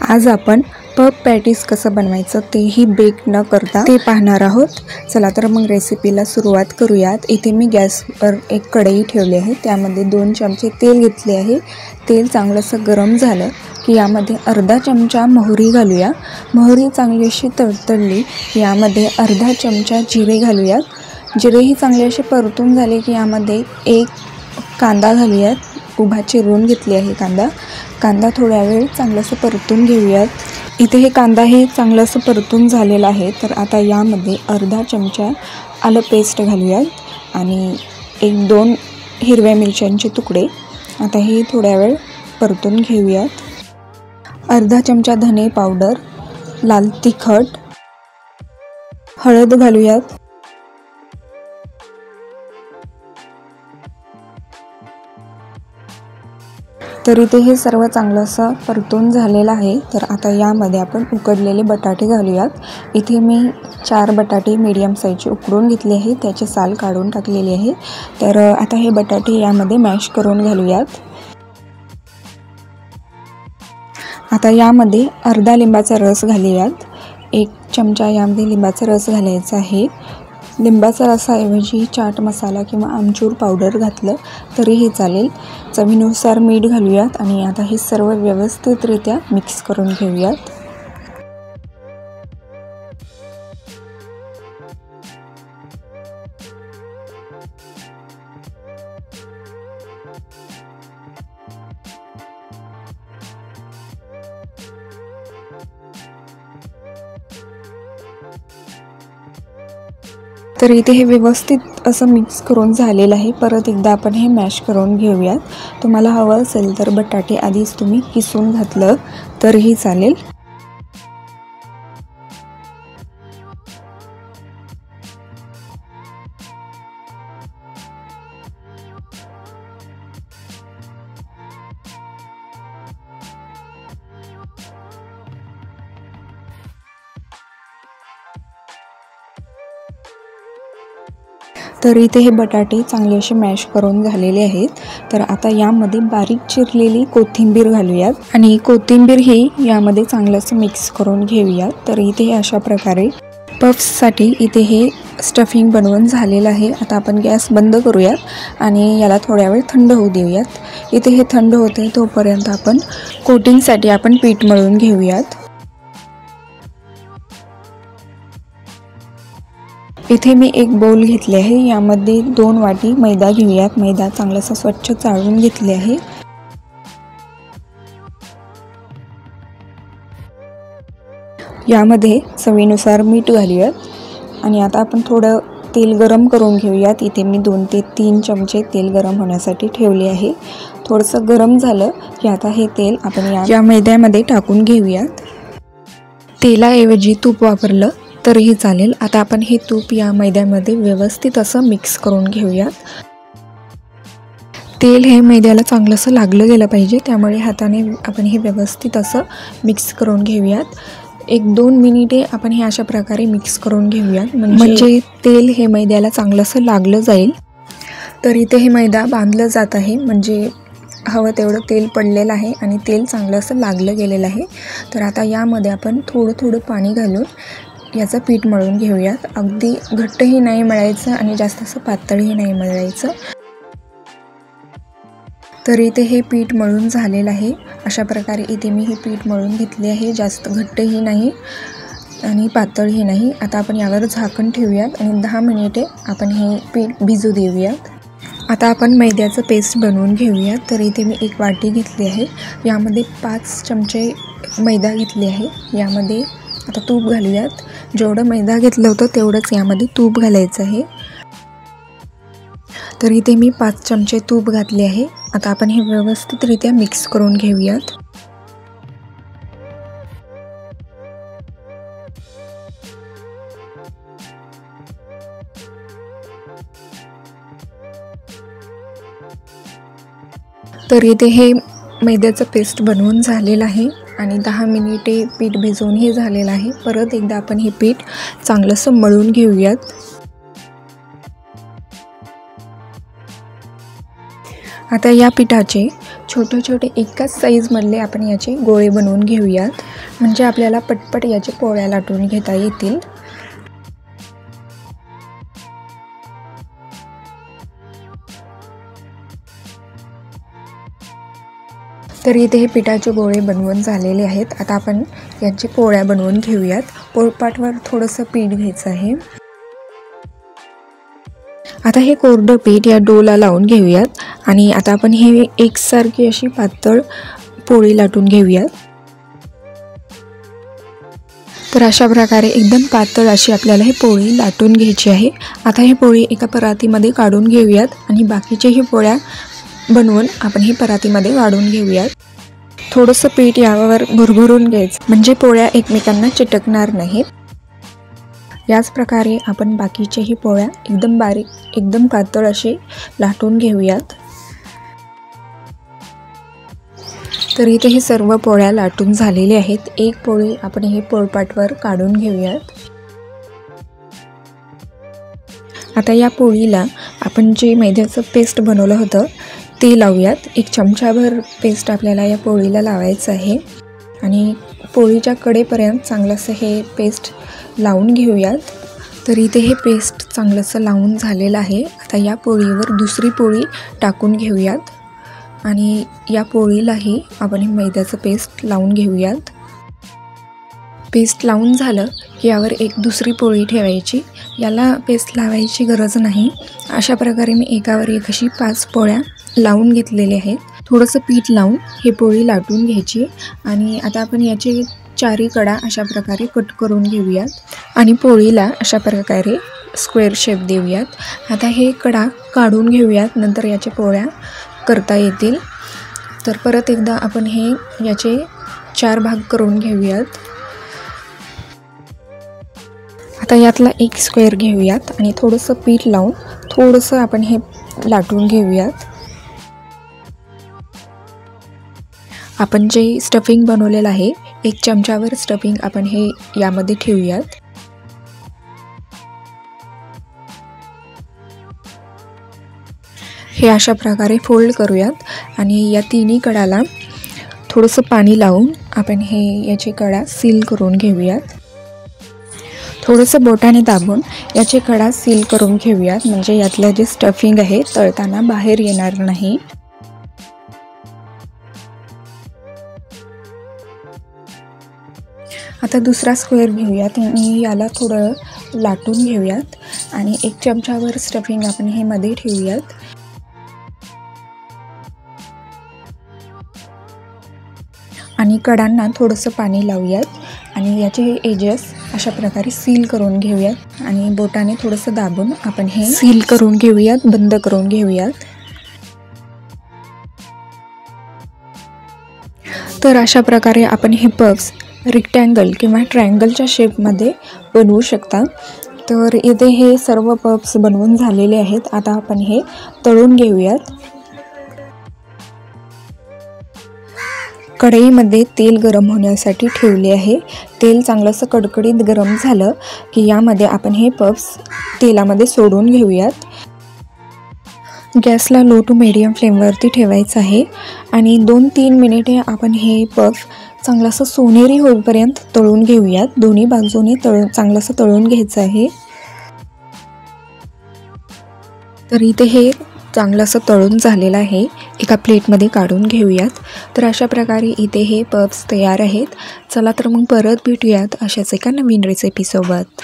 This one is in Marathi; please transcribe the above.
आज आपण पफ पॅटीस कसं बनवायचं तेही बेक न करता ते पाहणार आहोत। चला तर मग रेसिपीला सुरुवात करूयात। इथे मी गॅसवर एक कढई ठेवली आहे, त्यामध्ये 2 चमचे तेल घेतले आहे। तेल चांगलंसं गरम झालं की यामध्ये अर्धा चमचा मोहरी घालूया। मोहरी चांगली अशी तडतडली की यामध्ये अर्धा चमचा जिरे घालूयात। जिरेही चांगले असे परतून झाले की यामध्ये एक कांदा घालूयात। उभा चिरून घेतली आहे कांदा थोड्या वेळ चांगलंसं परतून घेऊयात। इथे हे कांदा हे चांगलंसं परतून झालेला आहे, तर आता यामध्ये अर्धा चमचा आलं पेस्ट घालूयात आणि 1-2 हिरव्या मिरच्यांचे तुकडे। आता हे थोड्या वेळ परतून घेऊयात। अर्धा चमचा धने पावडर, लाल तिखट, हळद घालूयात। तर इथे हे सर्व चांगलं असं परतून झालेलं आहे। तर आता यामध्ये आपण उकडलेले बटाटे घालूयात। इथे मी 4 बटाटे मीडियम साईजचे उकडून घेतले आहे, त्याचे साल काढून टाकलेले आहे। तर आता हे बटाटे यामध्ये मॅश करून घालूयात। आता यामध्ये अर्धा लिंबाचा रस घालूयात। 1 चमचा यामध्ये लिंबाचा रस घालायचा आहे। लिंबाचा रसाऐवजी चाट मसाला किंवा आमचूर पावडर घातलं तरीही चालेल। चवीनुसार मीठ घालूयात आणि आता हे सर्व व्यवस्थितरित्या मिक्स करून घेऊयात। तर इथे हे व्यवस्थित असं मिक्स करून झालेलं आहे। परत एकदा आपण हे मॅश करून घेऊयात। तुम्हाला हवं असेल तर बटाटे आधीच तुम्ही किसून घातलं तरीही चालेल। तर इथे हे बटाटे चांगले असे मॅश करून झालेले आहेत। तर आता यामध्ये बारीक चिरलेली कोथिंबीर घालूयात आणि कोथिंबीर ही यामध्ये चांगलं असं मिक्स करून घेऊयात। तर इथे अशा प्रकारे पफ्ससाठी इथे हे स्टफिंग बनवून झालेलं आहे। आता आपण गॅस बंद करूयात आणि याला थोड्या वेळ थंड होऊ देऊयात। इथे हे थंड होते तोपर्यंत आपण कोटिंगसाठी आपण पीठ मळून घेऊयात। इथे मी एक बाउल घेतले आहे, यामध्ये 2 वाटी मैदा घेऊयात। मैदा चांगलासा स्वच्छ चाळून घेतले आहे। यामध्ये चवीनुसार मीठ घालूयात आणि आता आपण थोडं तेल गरम करून घेऊयात। इथे मी 2 ते 3 चमचे तेल गरम होण्यासाठी ठेवले आहे। थोडंसं गरम झालं की आता हे तेल आपण या मैद्यामध्ये टाकून घेऊयात। तेलाऐवजी तूप वापरलं तरीही चालेल। आता आपण हे तूप या मैद्यामध्ये व्यवस्थित असं मिक्स करून घेऊयात। तेल हे मैद्याला चांगलंसं लागलं गेलं पाहिजे, त्यामुळे हाताने आपण हे व्यवस्थित असं मिक्स करून घेऊयात। 1-2 मिनिटे आपण हे अशा प्रकारे मिक्स करून घेऊयात, म्हणजे तेल हे मैद्याला चांगलंसं लागलं जाईल। तर इथे हे मैदा बांधलं जात आहे, म्हणजे हवं तेवढं तेल पडलेलं आहे आणि तेल चांगलं असं लागलं गेलेलं आहे। तर आता यामध्ये आपण थोडं पाणी घालून याचं पीठ मळून घेऊयात। अगदी घट्टही नाही मळायचं आणि जास्त असं पातळही नाही मळायचं। तर इथे हे पीठ मळून झालेलं आहे। अशा प्रकारे इथे मी हे पीठ मळून घेतले आहे, जास्त घट्टही नाही आणि पातळही नाही। आता आपण यावर झाकण ठेवूयात आणि 10 मिनिटे आपण हे पीठ भिजू देऊयात। आता आपण मैद्याचं पेस्ट बनवून घेऊयात। तर इथे मी एक वाटी घेतली आहे, यामध्ये 5 चमचे मैदा घेतले आहे। यामध्ये आता तूप घालूयात। जेवढं मैदा घेतलं होतं तेवढंच यामध्ये तूप घालायचं आहे। तर इथे मी 5 चमचे तूप घातले आहे। आता आपण हे व्यवस्थितरित्या मिक्स करून घेऊयात। तर इथे हे मैद्याचं पेस्ट बनवून झालेलं आहे आणि 10 मिनिटे पीठ भिजवूनही झालेलं आहे। परत एकदा आपण हे पीठ चांगलंसं मळून घेऊयात। आता या पिठाचे छोटे छोटे एकाच साईजमधले आपण याचे गोळे बनवून घेऊयात, म्हणजे आपल्याला पटपट याचे पोळ्या लाटून घेता येतील. तर इथे हे पिठाचे गोळे बनवून झालेले आहेत. आता आपण याचे पोळ्या बनवून घेऊयात. पोळपाटवर थोडंसं पीठ घ्यायचं आहे. आता हे कोरडं पीठ या डोला लावून घेऊयात आणि आता आपण हे एकसारखी अशी पातळ पोळी लाटून घेऊयात. तर अशा प्रकारे एकदम पातळ अशी आपल्याला ही पोळी लाटून घ्यायची आहे. आता ही पोळी एका परातीमध्ये काढून घेऊयात आणि बाकीच्याही पोळ्या बनवून आपण ही परातीमध्ये वाढून घेऊयात. थोडंसं पीठ यावर भरभरून घ्यायचं, म्हणजे पोळ्या एकमेकांना चिटकणार नाहीत. याच प्रकारे आपण बाकीच्याही पोळ्या एकदम बारीक, एकदम पातळ असे लाटून घेऊयात. तर इथे हे सर्व पोळ्या लाटून झालेले आहेत. एक पोळी आपण हे पोळपाटवर काढून घेऊयात. आता या पोळीला आपण जे मैद्याचं पेस्ट बनवलं होतं ते लावूयात. 1 चमचाभर पेस्ट आपल्याला या पोळीला लावायचं आहे आणि पोळीच्या कडेपर्यंत चांगलंसं हे पेस्ट लावून घेऊयात. तर इथे हे पेस्ट चांगलंसं लावून झालेलं आहे. आता या पोळीवर दुसरी पोळी टाकून घेऊयात आणि या पोळीलाही आपण हे मैद्याचं पेस्ट लावून घेऊयात. पेस्ट लावून झालं की यावर एक दुसरी पोळी ठेवायची. याला पेस्ट लावायची गरज नाही. अशा प्रकारे मी एकावर एक अशी 5 पोळ्या लावून घेतलेले आहेत. थोडंसं पीठ लावून ही पोळी लाटून घ्यायची आणि आता आपण याचे 4 कडा अशा प्रकारे कट करून घेऊयात आणि पोळीला अशा प्रकारे स्क्वेअर शेप देऊयात. आता हे कडा काढून घेऊयात, नंतर याच्या पोळ्या करता येतील. तर परत एकदा आपण हे याचे 4 भाग करून घेऊयात. आता यातला एक स्क्वेअर घेऊयात आणि थोडंसं पीठ लावून थोडंसं आपण हे लाटून घेऊयात. आपण जे स्टफिंग बनवलेलं आहे 1 चमचावर स्टफिंग आपण हे यामध्ये ठेवूयात. हे अशा प्रकारे फोल्ड करूयात आणि या तिन्ही कडाला थोडंसं पाणी लावून आपण हे याचे कडा सील करून घेऊयात. थोडंसं बोटाने दाबून याचे कडा सील करून घेऊयात, म्हणजे यातलं जे स्टफिंग आहे तळताना बाहेर येणार नाही. आता दुसरा स्क्वेअर घेऊयात आणि याला थोडं लाटून घेऊयात आणि 1 चमचावर स्टफिंग आपण हे मध्ये ठेवूयात. आणि कडांना थोडंसं पाणी लावूयात आणि याचे एजेस अशा प्रकारे सील करून घेऊयात आणि बोटाने थोडंसं दाबून आपण हे सील करून घेऊयात, बंद करून घेऊयात. तर अशा प्रकारे आपण हे पफ्स रेक्टँगल किंवा ट्रायंगलच्या शेपमध्ये बनवू शकता. तर इथे हे सर्व पफ्स बनवून झालेले आहेत. आता आपण हे तळून घेऊयात. कढईमध्ये तेल गरम होण्यासाठी ठेवले आहे. तेल चांगलंसं कडकडीत गरम झालं की यामध्ये आपण हे पफ्स तेलामध्ये सोडून घेऊयात. गॅसला लो टू मीडियम फ्लेमवरती ठेवायचं आहे आणि 2-3 मिनिटे आपण हे पफ चांगलंसं सोनेरी होईपर्यंत तळून घेऊयात. दोन्ही बाजूने चांगलंसं तळून घ्यायचं आहे. तर इथे हे चांगलंसं तळून झालेलं आहे. एका प्लेटमध्ये काढून घेऊयात. तर अशा प्रकारे इथे हे पफ्स तयार आहेत. चला तर मग परत भेटूयात अशाच एका नवीन रेसिपीसोबत.